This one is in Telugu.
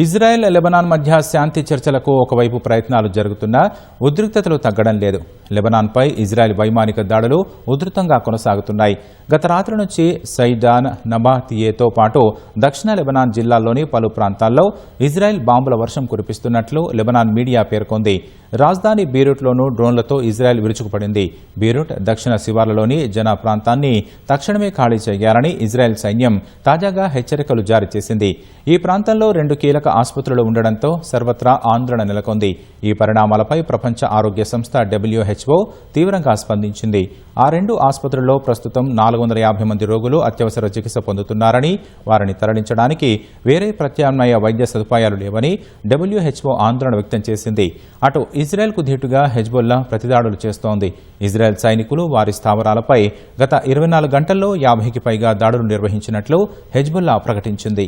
ఇజ్రాయెల్ లెబనాన్ మధ్య శాంతి చర్చలకు ఒకవైపు ప్రయత్నాలు జరుగుతున్నా ఉద్రిక్తతలు తగ్గడం లేదు. లెబనాన్పై ఇజ్రాయెల్ వైమానిక దాడులు ఉధృతంగా కొనసాగుతున్నాయి. గత రాత్రి నుంచి సైడాన్, నబాతియేతో పాటు దక్షిణ లెబనాన్ జిల్లాల్లోని పలు ప్రాంతాల్లో ఇజ్రాయెల్ బాంబుల వర్షం కురిపిస్తున్నట్లు లెబనాన్ మీడియా పేర్కొంది. రాజధాని బీరూట్లోనూ డ్రోన్లతో ఇజ్రాయెల్ విరుచుకుపడింది. బీరూట్ దక్షిణ శివార్లలోని జన ప్రాంతాన్ని తక్షణమే ఖాళీ చేయాలని ఇజ్రాయెల్ సైన్యం తాజాగా హెచ్చరికలు జారీ చేసింది. ఈ ప్రాంతంలో 2 కీలక ఆసుపత్రులు ఉండడంతో సర్వత్రా ఆందోళన నెలకొంది. ఈ పరిణామాలపై ప్రపంచ ఆరోగ్య సంస్థ WHO తీవ్రంగా స్పందించింది. ఆ 2 ఆసుపత్రుల్లో ప్రస్తుతం 450 మంది రోగులు అత్యవసర చికిత్స పొందుతున్నారని, వారిని తరలించడానికి వేరే ప్రత్యామ్నాయ వైద్య సదుపాయాలు లేవని WHO ఆందోళన వ్యక్తం చేసింది. అటు ఇజ్రాయెల్కు ధీటుగా హెజ్బొల్లా ప్రతిదాడులు చేస్తోంది. ఇజ్రాయెల్ సైనికులు వారి స్థావరాలపై గత 24 గంటల్లో 50కి పైగా దాడులు నిర్వహించినట్లు హెజ్బొల్లా ప్రకటించింది.